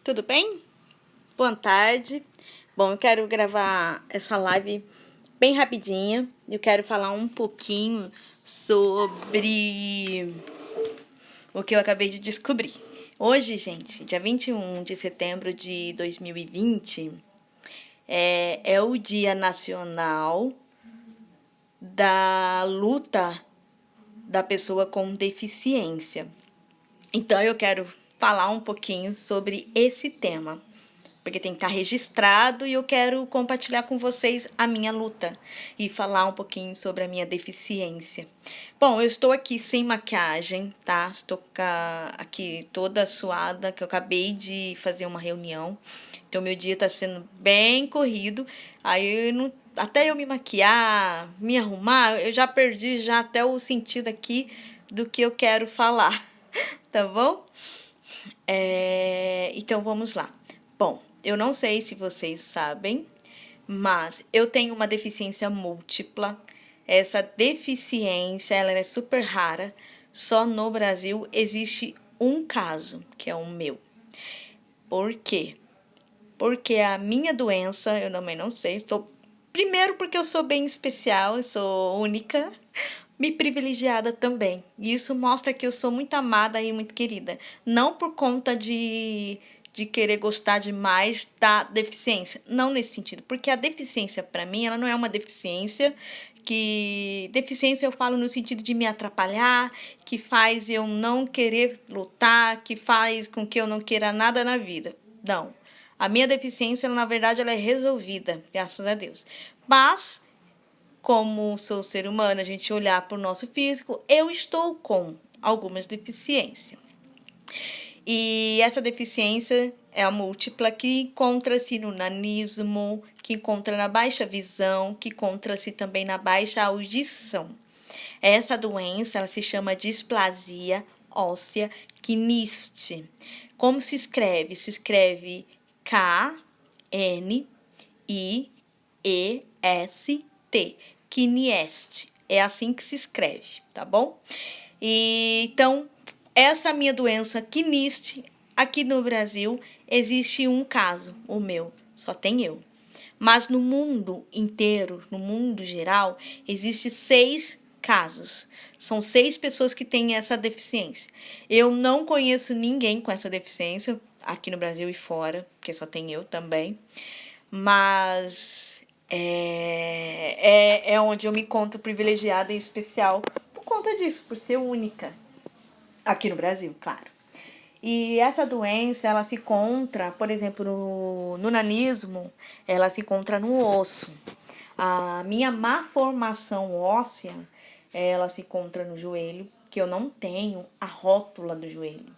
tudo bem? Boa tarde. Bom, eu quero gravar essa live bem rapidinha. Eu quero falar um pouquinho sobre o que eu acabei de descobrir. Hoje, gente, dia 21 de setembro de 2020, é o Dia Nacional da Luta da Pessoa com Deficiência. Então, eu quero falar um pouquinho sobre esse tema, porque tem que estar registrado e eu quero compartilhar com vocês a minha luta e falar um pouquinho sobre a minha deficiência. Bom, eu estou aqui sem maquiagem, tá? Estou aqui toda suada, que eu acabei de fazer uma reunião, então meu dia tá sendo bem corrido, aí eu não, até eu me maquiar, me arrumar, eu já perdi já até o sentido aqui do que eu quero falar, tá bom? Então vamos lá. Bom, eu não sei se vocês sabem, mas eu tenho uma deficiência múltipla. Essa deficiência, ela é super rara. Só no Brasil existe um caso, que é o meu. Por quê? Porque a minha doença, eu também não sei, primeiro porque eu sou bem especial, eu sou única, me privilegiada também. E isso mostra que eu sou muito amada e muito querida. Não por conta de querer gostar demais da deficiência. Não nesse sentido. Porque a deficiência, para mim, ela não é uma deficiência que... Deficiência eu falo no sentido de me atrapalhar, que faz eu não querer lutar, que faz com que eu não queira nada na vida. Não. A minha deficiência, na verdade, ela é resolvida, graças a Deus. Mas como sou ser humano, a gente olhar para o nosso físico, eu estou com algumas deficiências. E essa deficiência é a múltipla, que encontra-se no nanismo, que encontra na baixa visão, que encontra-se também na baixa audição. Essa doença ela se chama displasia óssea Kniest. Como se escreve? Se escreve K-N-I-E-S-T. Kniest. É assim que se escreve, tá bom? Então, essa minha doença Kniest, aqui no Brasil, existe um caso, o meu, só tem eu. Mas no mundo inteiro, no mundo geral, existe 6 casos. São 6 pessoas que têm essa deficiência. Eu não conheço ninguém com essa deficiência, aqui no Brasil e fora, porque só tem eu também. Mas é onde eu me encontro privilegiada e especial por conta disso, por ser única. Aqui no Brasil, claro. E essa doença, ela se encontra, por exemplo, no nanismo, ela se encontra no osso. A minha má formação óssea, ela se encontra no joelho, que eu não tenho a rótula do joelho.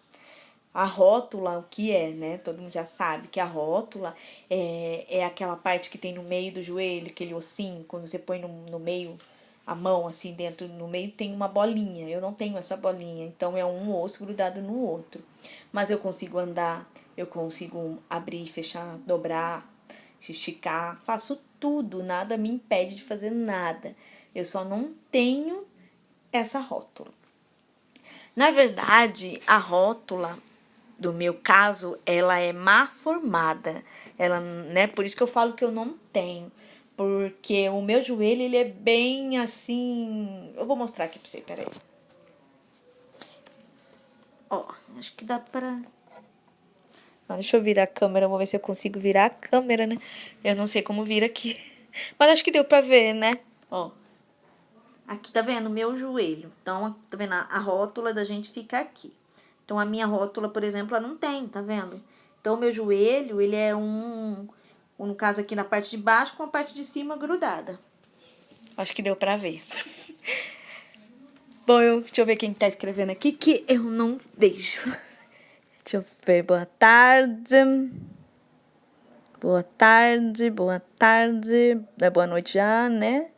A rótula, o que é, né? Todo mundo já sabe que a rótula é aquela parte que tem no meio do joelho, aquele ossinho, quando você põe no meio, a mão assim dentro, no meio tem uma bolinha. Eu não tenho essa bolinha, então é um osso grudado no outro. Mas eu consigo andar, eu consigo abrir, fechar, dobrar, esticar, faço tudo, nada me impede de fazer nada. Eu só não tenho essa rótula. Na verdade, a rótula do meu caso, ela é má formada. Ela, né, por isso que eu falo que eu não tenho. Porque o meu joelho, ele é bem assim... Eu vou mostrar aqui pra você, peraí. Ó, acho que dá pra... deixa eu virar a câmera, vou ver se eu consigo virar a câmera, né? Eu não sei como vira aqui. Mas acho que deu pra ver, né? Ó. Aqui, tá vendo? Meu joelho. Então, tá vendo? A rótula da gente fica aqui. Então, a minha rótula, por exemplo, ela não tem, tá vendo? Então, o meu joelho, ele é no caso aqui na parte de baixo, com a parte de cima grudada. Acho que deu pra ver. Bom, deixa eu ver quem tá escrevendo aqui, que eu não vejo. Deixa eu ver, boa tarde. Boa tarde, boa tarde. É boa noite já, né?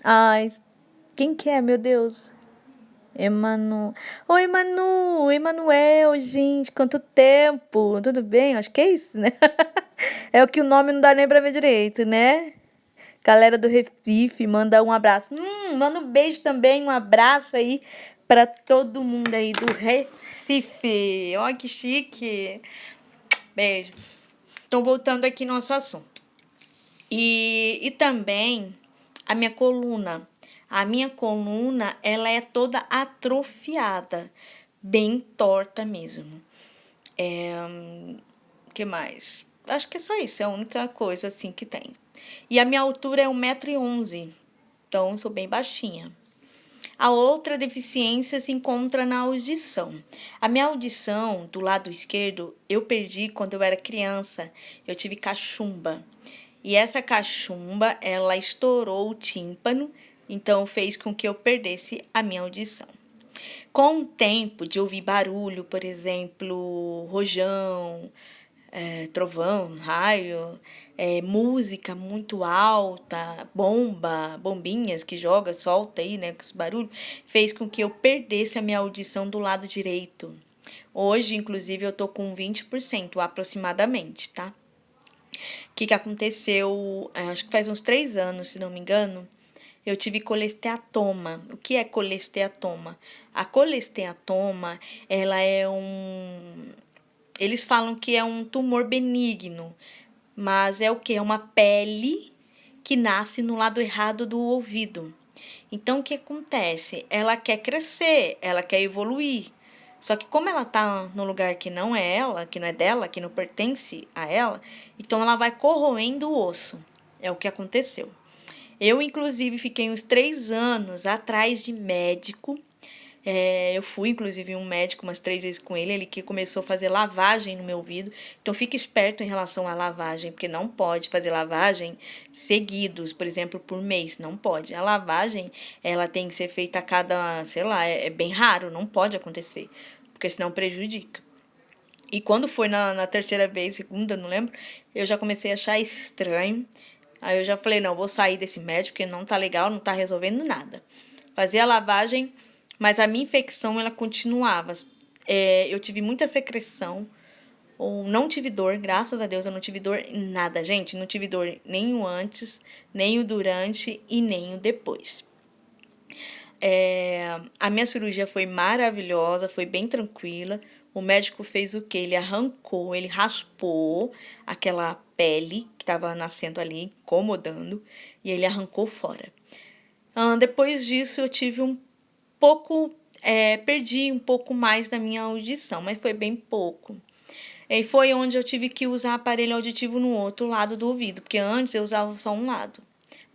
Ai, quem que é, meu Deus? Oi, Emanuel, gente, quanto tempo? Tudo bem? Acho que é isso, né? É o que o nome não dá nem pra ver direito, né? Galera do Recife, manda um abraço. Manda um beijo também, um abraço aí para todo mundo aí do Recife. Olha que chique. Beijo. Então, voltando aqui no nosso assunto. E também a minha coluna. A minha coluna, ela é toda atrofiada, bem torta mesmo. Que mais? Acho que é só isso, é a única coisa assim que tem. E a minha altura é 1,11 m, então eu sou bem baixinha. A outra deficiência se encontra na audição. A minha audição do lado esquerdo eu perdi quando eu era criança. Eu tive cachumba. E essa cachumba, ela estourou o tímpano, então fez com que eu perdesse a minha audição. Com o tempo de ouvir barulho, por exemplo, rojão, trovão, raio, música muito alta, bombinhas que joga, solta aí, né, com esse barulho, fez com que eu perdesse a minha audição do lado direito. Hoje, inclusive, eu tô com 20% aproximadamente, tá? O que aconteceu? Acho que faz uns 3 anos, se não me engano, eu tive colesteatoma. O que é colesteatoma? A colesteatoma, ela é eles falam que é um tumor benigno, mas é o que? É uma pele que nasce no lado errado do ouvido. Então, o que acontece? Ela quer crescer, ela quer evoluir. Só que como ela tá no lugar que não é ela, que não é dela, que não pertence a ela, então ela vai corroendo o osso. É o que aconteceu. Eu, inclusive, fiquei uns 3 anos atrás de médico. Eu fui, inclusive, um médico umas 3 vezes com ele. Ele que começou a fazer lavagem no meu ouvido. Então, fique esperto em relação à lavagem, porque não pode fazer lavagem seguidos, por exemplo, por mês. Não pode. A lavagem, ela tem que ser feita a cada, sei lá, é bem raro, não pode acontecer, porque senão prejudica. E quando foi na terceira vez, segunda, não lembro, eu já comecei a achar estranho. Aí eu já falei, não, vou sair desse médico, porque não tá legal, não tá resolvendo nada. Fazia a lavagem, mas a minha infecção, ela continuava. Eu tive muita secreção, ou não tive dor, graças a Deus eu não tive dor em nada, gente. Não tive dor nem o antes, nem o durante e nem o depois. A minha cirurgia foi maravilhosa, foi bem tranquila. O médico fez o quê? Ele arrancou, ele raspou aquela pele que estava nascendo ali, incomodando, e ele arrancou fora. Depois disso, eu tive um pouco, perdi um pouco mais da minha audição, mas foi bem pouco. E foi onde eu tive que usar aparelho auditivo no outro lado do ouvido, porque antes eu usava só um lado.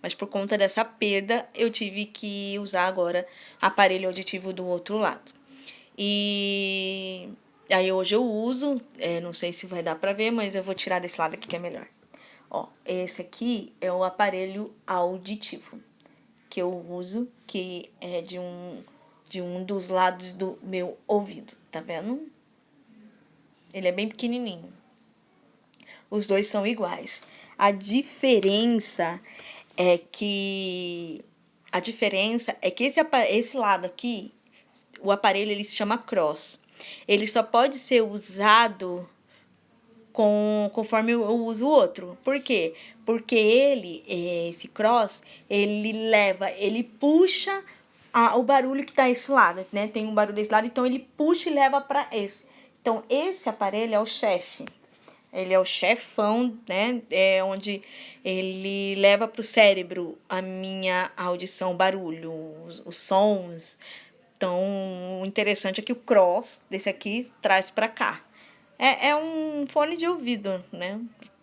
Mas por conta dessa perda, eu tive que usar agora aparelho auditivo do outro lado. E aí hoje eu uso, não sei se vai dar pra ver, mas eu vou tirar desse lado aqui que é melhor. Ó, esse aqui é o aparelho auditivo que eu uso, que é de um dos lados do meu ouvido, tá vendo? Ele é bem pequenininho. Os dois são iguais. A diferença é que esse lado aqui, o aparelho, ele se chama cross. Ele só pode ser usado conforme eu uso o outro. Por quê? Porque esse cross, ele puxa o barulho que tá esse lado, né? Tem um barulho desse lado, então ele puxa e leva para esse. Então, esse aparelho é o chefe. Ele é o chefão, né? É onde ele leva para o cérebro a minha audição, barulho, os sons. Então, o interessante é que o cross desse aqui traz para cá. É um fone de ouvido, né?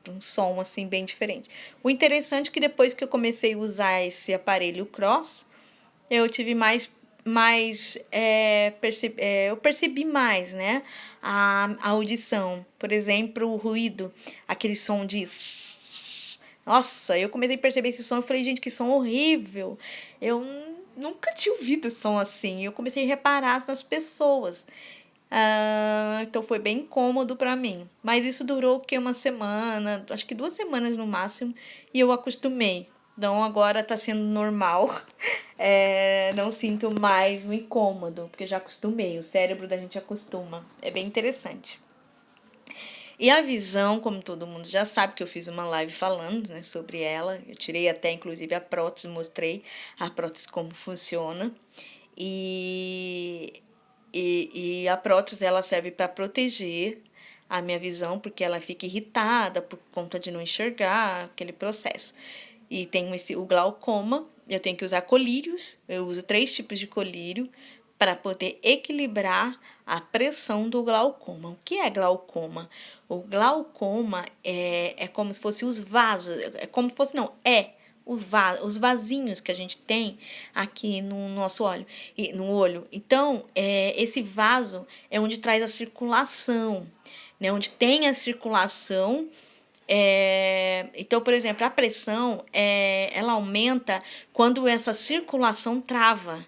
Um som assim bem diferente. O interessante é que depois que eu comecei a usar esse aparelho cross, eu tive eu percebi mais, né, a audição. Por exemplo, o ruído, aquele som de... Nossa, eu comecei a perceber esse som, eu falei, gente, que som horrível. Eu nunca tinha ouvido som assim. Eu comecei a reparar nas pessoas. Então foi bem incômodo pra mim. Mas isso durou o quê? Uma semana, acho que 2 semanas no máximo, e eu acostumei. Então agora tá sendo normal. Não sinto mais o incômodo, porque já acostumei. O cérebro da gente acostuma. É bem interessante. E a visão, como todo mundo já sabe, que eu fiz uma live falando, né, sobre ela. Eu tirei até, inclusive, a prótese, mostrei a prótese como funciona. E, e a prótese ela serve para proteger a minha visão, porque ela fica irritada por conta de não enxergar aquele processo. E tem o glaucoma, eu tenho que usar colírios, eu uso 3 tipos de colírio para poder equilibrar a pressão do glaucoma. O que é glaucoma? O glaucoma é como se fosse os vasos, é como se fosse, não, os vasinhos que a gente tem aqui no nosso olho, no olho. Então, esse vaso é onde traz a circulação, né? Onde tem a circulação. Então, por exemplo, a pressão ela aumenta quando essa circulação trava,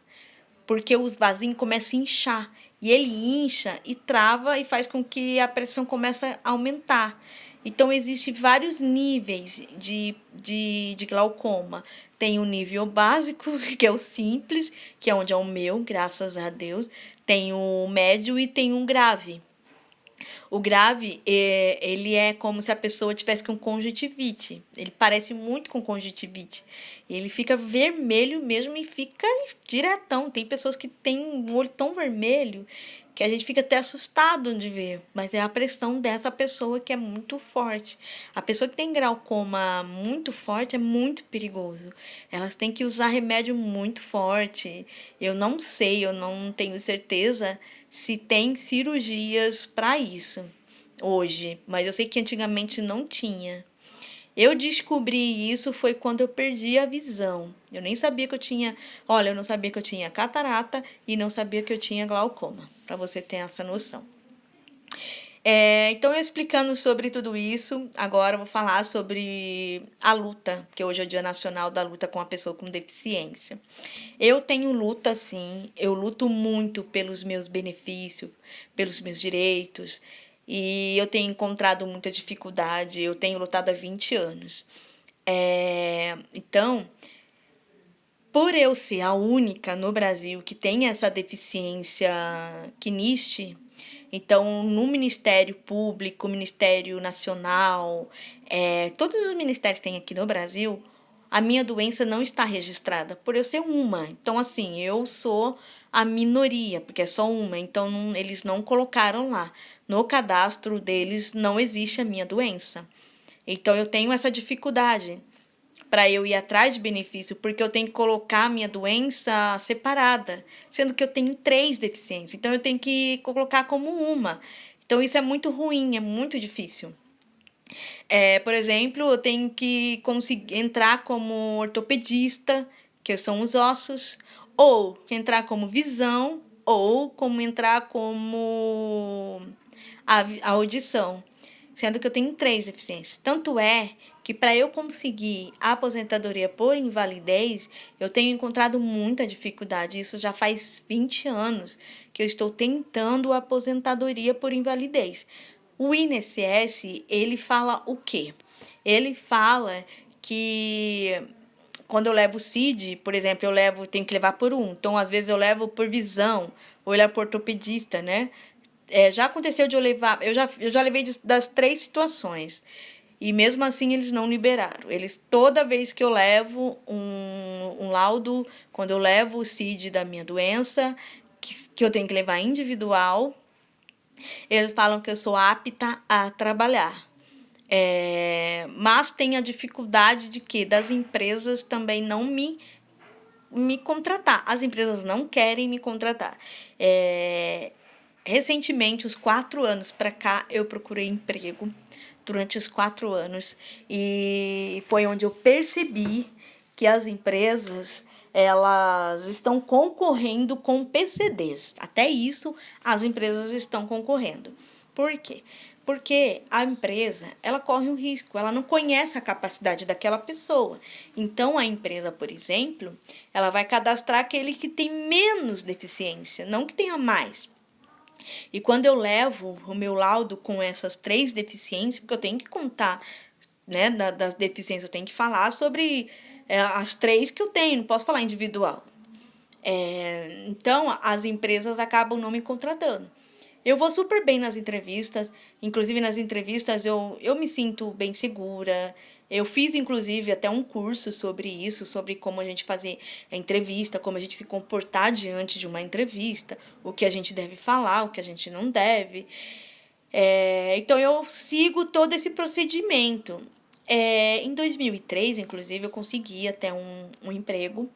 porque os vasinhos começam a inchar. E ele incha e trava e faz com que a pressão comece a aumentar. Então, existem vários níveis de glaucoma. Tem o nível básico, que é o simples, que é onde é o meu, graças a Deus. Tem o médio e tem um grave. O grave, ele é como se a pessoa tivesse com conjuntivite. Ele parece muito com conjuntivite. Ele fica vermelho mesmo e fica diretão. Tem pessoas que têm um olho tão vermelho que a gente fica até assustado de ver. Mas é a pressão dessa pessoa que é muito forte. A pessoa que tem glaucoma muito forte é muito perigoso. Elas têm que usar remédio muito forte. Eu não sei, eu não tenho certeza se tem cirurgias para isso hoje, mas eu sei que antigamente não tinha. Eu descobri isso foi quando eu perdi a visão. Eu nem sabia que eu tinha, olha, eu não sabia que eu tinha catarata e não sabia que eu tinha glaucoma, para você ter essa noção. Então, eu explicando sobre tudo isso, agora eu vou falar sobre a luta, que hoje é o Dia Nacional da Luta com a Pessoa com Deficiência. Eu tenho luta, sim, eu luto muito pelos meus benefícios, pelos meus direitos, e eu tenho encontrado muita dificuldade, eu tenho lutado há 20 anos. Então, por eu ser a única no Brasil que tem essa deficiência KNIST, então no Ministério Público, Ministério Nacional, todos os ministérios que tem aqui no Brasil, a minha doença não está registrada, por eu ser uma. Então, assim, eu sou a minoria, porque é só uma, então eles não colocaram lá. No cadastro deles não existe a minha doença. Então, eu tenho essa dificuldade para eu ir atrás de benefício, porque eu tenho que colocar a minha doença separada, sendo que eu tenho 3 deficiências. Então, eu tenho que colocar como uma. Então, isso é muito ruim, é muito difícil. Por exemplo, eu tenho que conseguir entrar como ortopedista, que são os ossos, ou entrar como visão, ou como entrar como a audição, sendo que eu tenho 3 deficiências. Tanto é que para eu conseguir a aposentadoria por invalidez, eu tenho encontrado muita dificuldade. Isso já faz 20 anos que eu estou tentando a aposentadoria por invalidez. O INSS, ele fala o quê? Ele fala que quando eu levo o CID, por exemplo, tenho que levar por um. Então, às vezes eu levo por visão, ou eu levo por ortopedista, né? Já aconteceu de eu levar, eu já levei das 3 situações. E mesmo assim eles não liberaram. Toda vez que eu levo um laudo, quando eu levo o CID da minha doença, que eu tenho que levar individual, eles falam que eu sou apta a trabalhar. Mas tem a dificuldade de que das empresas também não me contratar. As empresas não querem me contratar. Recentemente, os 4 anos para cá, eu procurei emprego durante os 4 anos e foi onde eu percebi que as empresas elas estão concorrendo com PCDs. Até isso, as empresas estão concorrendo. Por quê? Porque a empresa, ela corre um risco, ela não conhece a capacidade daquela pessoa. Então, a empresa, por exemplo, ela vai cadastrar aquele que tem menos deficiência, não que tenha mais. E quando eu levo o meu laudo com essas 3 deficiências, porque eu tenho que contar, né, das deficiências, eu tenho que falar sobre as 3 que eu tenho, não posso falar individual. Então, as empresas acabam não me contratando. Eu vou super bem nas entrevistas, inclusive nas entrevistas eu me sinto bem segura, Eu fiz, inclusive, até um curso sobre isso, sobre como a gente fazer a entrevista, como a gente se comportar diante de uma entrevista, o que a gente deve falar, o que a gente não deve. Então, eu sigo todo esse procedimento. Em 2003, inclusive, eu consegui até um emprego.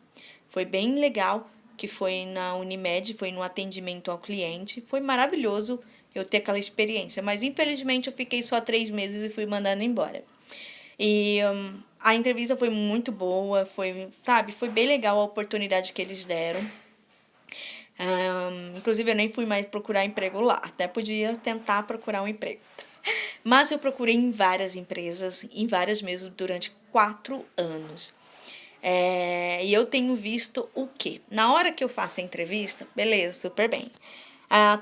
Foi bem legal, que foi na Unimed, foi no atendimento ao cliente. Foi maravilhoso eu ter aquela experiência, mas infelizmente eu fiquei só 3 meses e fui mandada embora. E a entrevista foi muito boa, foi, sabe, foi bem legal a oportunidade que eles deram. Inclusive, eu nem fui mais procurar emprego lá, até podia tentar procurar um emprego. Mas eu procurei em várias empresas, em várias mesmo, durante 4 anos. E eu tenho visto o quê? Na hora que eu faço a entrevista, beleza, super bem.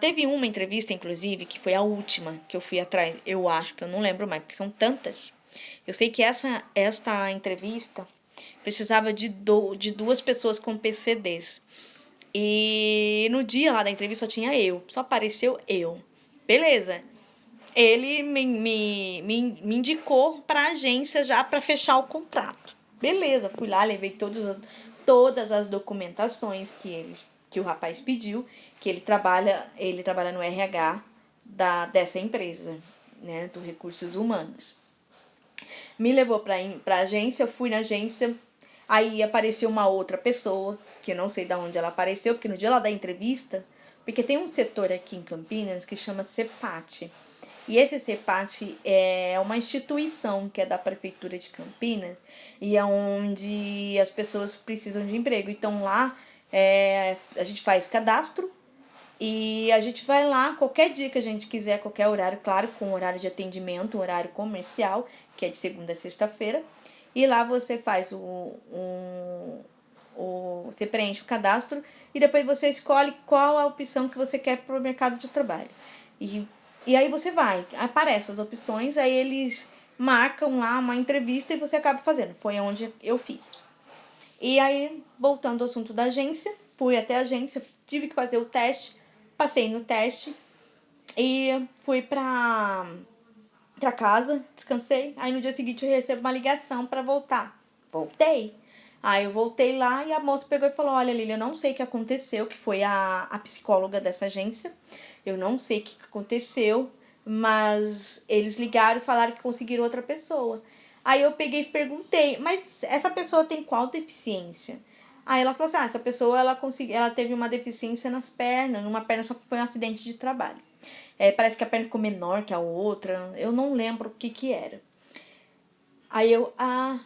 Teve uma entrevista, inclusive, que foi a última que eu fui atrás. Eu acho que eu não lembro mais, porque são tantas. Eu sei que esta entrevista precisava de 2 pessoas com PCDs. E no dia lá da entrevista só tinha eu, só apareceu eu. Beleza. Ele me indicou para a agência já para fechar o contrato. Beleza, fui lá, levei todas as documentações que o rapaz pediu, que ele trabalha no RH dessa empresa, né, do Recursos Humanos. Me levou pra agência, eu fui na agência, aí apareceu uma outra pessoa, que eu não sei de onde ela apareceu, porque no dia lá da entrevista, porque tem um setor aqui em Campinas que chama CEPAT. E esse CEPAT é uma instituição que é da Prefeitura de Campinas e é onde as pessoas precisam de emprego. Então lá a gente faz cadastro e a gente vai lá qualquer dia que a gente quiser, qualquer horário, claro, com horário de atendimento, horário comercial, que é de segunda a sexta-feira. E lá você faz você preenche o cadastro e depois você escolhe qual a opção que você quer para o mercado de trabalho. E aí você vai, aparecem as opções, aí eles marcam lá uma entrevista e você acaba fazendo. Foi onde eu fiz. E aí, voltando ao assunto da agência, fui até a agência, tive que fazer o teste, passei no teste e fui pra casa, descansei. Aí no dia seguinte eu recebo uma ligação pra voltar. Voltei. Aí eu voltei lá e a moça pegou e falou: Olha, Lília, eu não sei o que aconteceu, que foi a psicóloga dessa agência. Eu não sei o que aconteceu, mas eles ligaram e falaram que conseguiram outra pessoa. Aí eu peguei e perguntei: Mas essa pessoa tem qual deficiência? Aí ela falou assim: essa pessoa ela teve uma deficiência nas pernas, numa perna só que foi um acidente de trabalho. Parece que a perna ficou menor que a outra, eu não lembro o que era. Aí eu,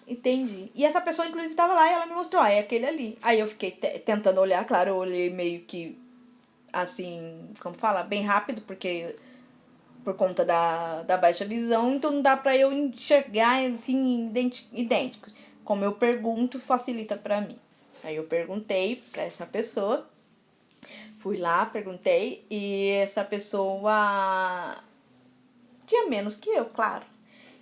entendi. E essa pessoa, inclusive, tava lá e ela me mostrou, é aquele ali. Aí eu fiquei tentando olhar, claro, eu olhei meio que, assim, como fala, bem rápido, porque por conta da baixa visão, então não dá pra eu enxergar, assim, idênticos. Como eu pergunto, facilita pra mim. Aí eu perguntei pra essa pessoa, fui lá, perguntei, e essa pessoa tinha menos que eu, claro.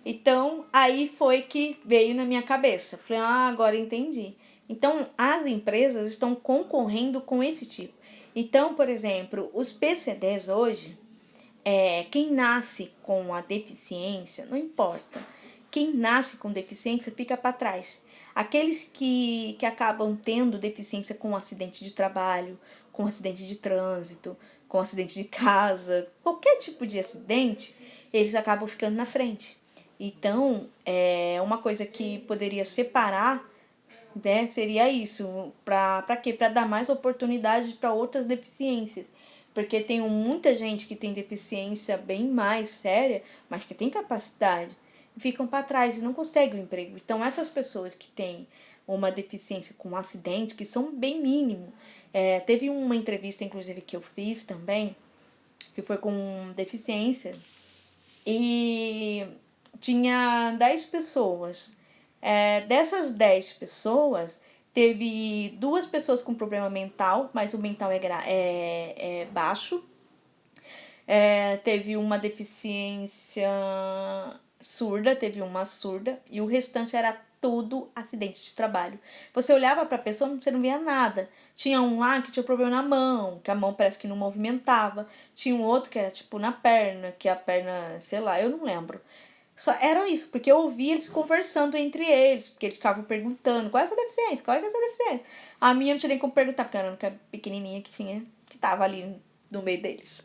Então, aí foi que veio na minha cabeça. Falei, agora entendi. Então, as empresas estão concorrendo com esse tipo. Então, por exemplo, os PCDs hoje, quem nasce com a deficiência, não importa. Quem nasce com deficiência fica para trás. Aqueles que acabam tendo deficiência com acidente de trabalho, com acidente de trânsito, com acidente de casa, qualquer tipo de acidente, eles acabam ficando na frente. Então, uma coisa que poderia separar, né, seria isso. Para quê? Para dar mais oportunidades para outras deficiências. Porque tem muita gente que tem deficiência bem mais séria, mas que tem capacidade, ficam para trás e não conseguem o emprego. Então, essas pessoas que têm uma deficiência com um acidente, que são bem mínimo. Teve uma entrevista, inclusive, que eu fiz também, que foi com deficiência, e tinha 10 pessoas. Dessas 10 pessoas, teve 2 pessoas com problema mental, mas o mental é baixo. Teve uma deficiência surda, teve uma surda, e o restante era tudo acidente de trabalho. Você olhava para a pessoa, você não via nada. Tinha um lá que tinha problema na mão, que a mão parece que não movimentava. Tinha um outro que era tipo na perna, que a perna, sei lá, eu não lembro. Só era isso, porque eu ouvia eles conversando entre eles, porque eles ficavam perguntando qual é a sua deficiência, qual é a sua deficiência. A minha não tinha nem como perguntar, porque era a única pequenininha que tava ali no meio deles.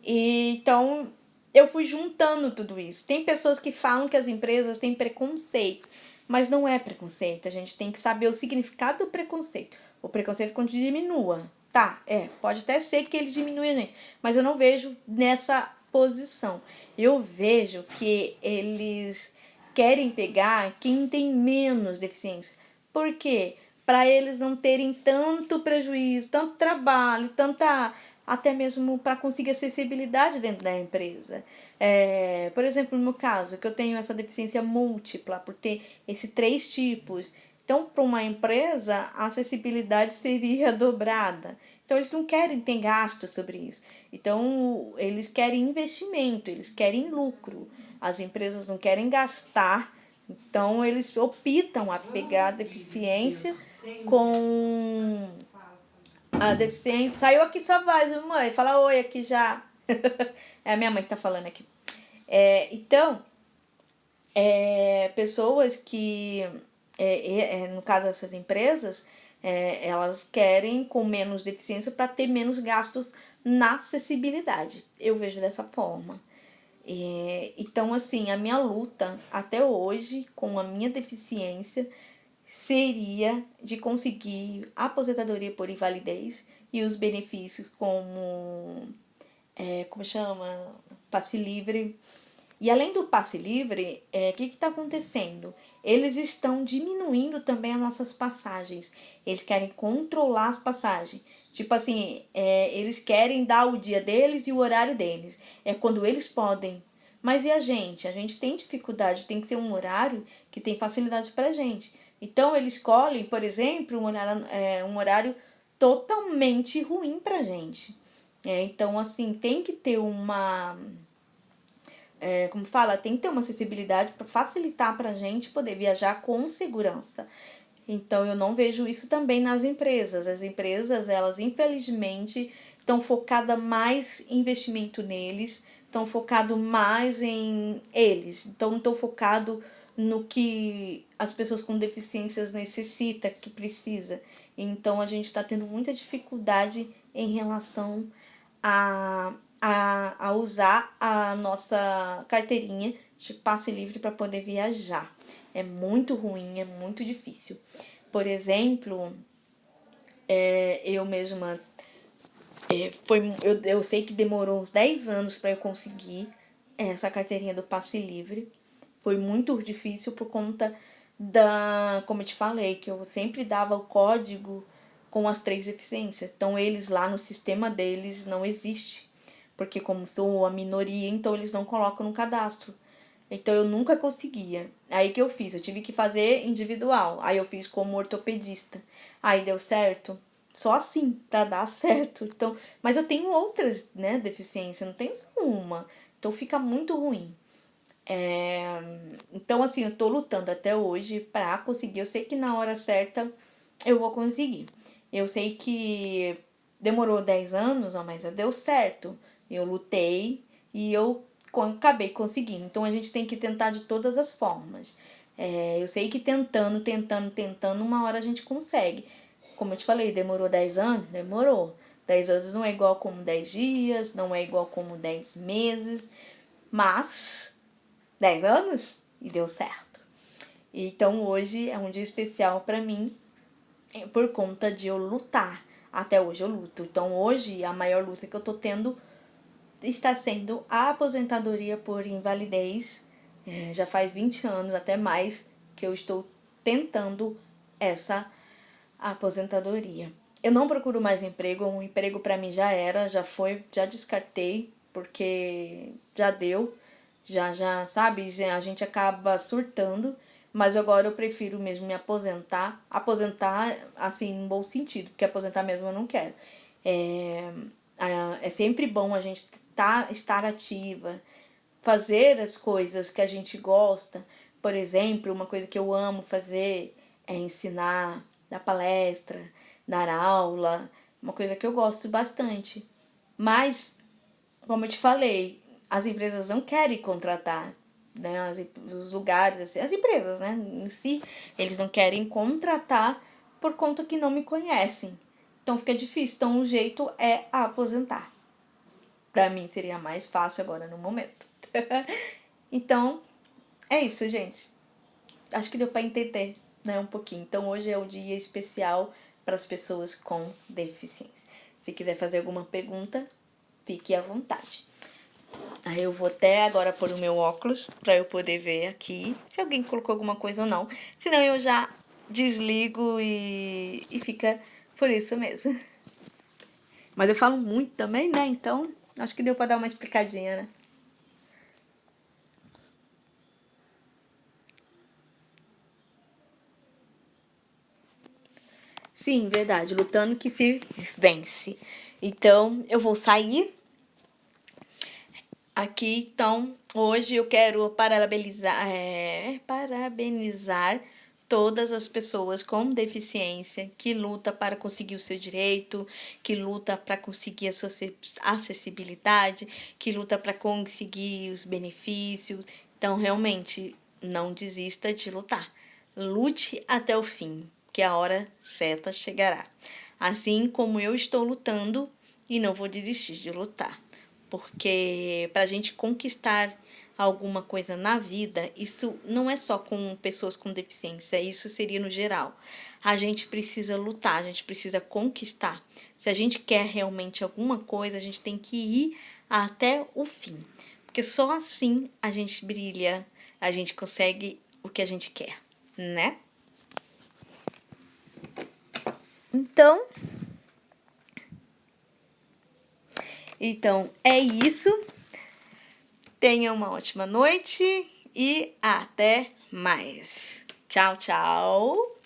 E, então, eu fui juntando tudo isso. Tem pessoas que falam que as empresas têm preconceito, mas não é preconceito. A gente tem que saber o significado do preconceito. O preconceito quando diminua. Tá, pode até ser que ele diminua a gente, mas eu não vejo nessa posição. Eu vejo que eles querem pegar quem tem menos deficiência. Por quê? Para eles não terem tanto prejuízo, tanto trabalho, tanta até mesmo para conseguir acessibilidade dentro da empresa. Por exemplo, no meu caso, que eu tenho essa deficiência múltipla, por ter esses 3 tipos. Então, para uma empresa, a acessibilidade seria dobrada. Então, eles não querem ter gasto sobre isso. Então, eles querem investimento, eles querem lucro. As empresas não querem gastar. Então, eles optam a pegar a deficiência com a deficiência. Saiu aqui sua voz, mãe. Fala oi aqui já. É a minha mãe que tá falando aqui. Então, pessoas que, no caso dessas empresas, elas querem com menos deficiência para ter menos gastos na acessibilidade. Eu vejo dessa forma. Então, assim, a minha luta até hoje com a minha deficiência seria de conseguir a aposentadoria por invalidez e os benefícios como chama? Passe livre. E além do passe livre, o que está acontecendo? Eles estão diminuindo também as nossas passagens. Eles querem controlar as passagens. Tipo assim, eles querem dar o dia deles e o horário deles. É quando eles podem. Mas e a gente? A gente tem dificuldade, tem que ser um horário que tem facilidade pra gente. Então eles escolhem, por exemplo, um horário totalmente ruim pra gente. Então, assim, tem que ter como fala, tem que ter uma acessibilidade para facilitar para a gente poder viajar com segurança. Então, eu não vejo isso também nas empresas. As empresas, elas infelizmente estão focadas mais em investimento neles, estão focadas mais em eles, então não estão focados no que as pessoas com deficiências necessitam, que precisa. Então, a gente está tendo muita dificuldade em relação a usar a nossa carteirinha de passe livre para poder viajar. É muito ruim, é muito difícil. Por exemplo, eu mesma. Eu sei que demorou uns 10 anos para eu conseguir essa carteirinha do passe livre. Foi muito difícil por conta como eu te falei, que eu sempre dava o código com as 3 deficiências. Então, eles lá no sistema deles não existe. Porque como sou a minoria, então eles não colocam no cadastro. Então eu nunca conseguia. Aí que eu fiz? Eu tive que fazer individual. Aí eu fiz como ortopedista. Aí deu certo. Só assim, pra dar certo. Então, mas eu tenho outras, né, deficiências, não tenho só uma. Então fica muito ruim. Então, assim, eu tô lutando até hoje pra conseguir. Eu sei que na hora certa eu vou conseguir. Eu sei que demorou 10 anos, mas deu certo. Eu lutei e eu acabei conseguindo. Então, a gente tem que tentar de todas as formas. Eu sei que tentando, uma hora a gente consegue. Como eu te falei, demorou 10 anos? Demorou. 10 anos não é igual como 10 dias, não é igual como 10 meses, mas 10 anos e deu certo. Então hoje é um dia especial para mim por conta de eu lutar. Até hoje eu luto. Então hoje a maior luta que eu tô tendo está sendo a aposentadoria por invalidez. Já faz 20 anos, até mais, que eu estou tentando essa aposentadoria. Eu não procuro mais emprego, um emprego para mim já era, já foi, já descartei, porque já deu, já sabe, a gente acaba surtando, mas agora eu prefiro mesmo me aposentar assim, no bom sentido, porque aposentar mesmo eu não quero. É sempre bom a gente estar ativa, fazer as coisas que a gente gosta. Por exemplo, uma coisa que eu amo fazer é ensinar, dar palestra, dar aula, uma coisa que eu gosto bastante. Mas, como eu te falei, as empresas não querem contratar. né, os lugares, assim, as empresas, né, em si, eles não querem contratar por conta que não me conhecem. Então fica difícil. Então o jeito é aposentar. Pra mim seria mais fácil agora no momento. Então, é isso, gente. Acho que deu pra entender, né, um pouquinho. Então hoje é o dia especial para as pessoas com deficiência. Se quiser fazer alguma pergunta, fique à vontade. Aí eu vou até agora pôr o meu óculos pra eu poder ver aqui se alguém colocou alguma coisa ou não. Senão eu já desligo e fica por isso mesmo. Mas eu falo muito também, né? Então acho que deu pra dar uma explicadinha, né? Sim, verdade. Lutando que se vence. Então eu vou sair aqui. Então hoje eu quero parabenizar todas as pessoas com deficiência que luta para conseguir o seu direito, que luta para conseguir a acessibilidade, que luta para conseguir os benefícios. Então, realmente, não desista de lutar. Lute até o fim, que a hora certa chegará. Assim como eu estou lutando e não vou desistir de lutar. Porque para a gente conquistar alguma coisa na vida, isso não é só com pessoas com deficiência, isso seria no geral. A gente precisa lutar, a gente precisa conquistar. Se a gente quer realmente alguma coisa, a gente tem que ir até o fim. Porque só assim a gente brilha, a gente consegue o que a gente quer, né? Então, é isso. Tenha uma ótima noite e até mais. Tchau, tchau.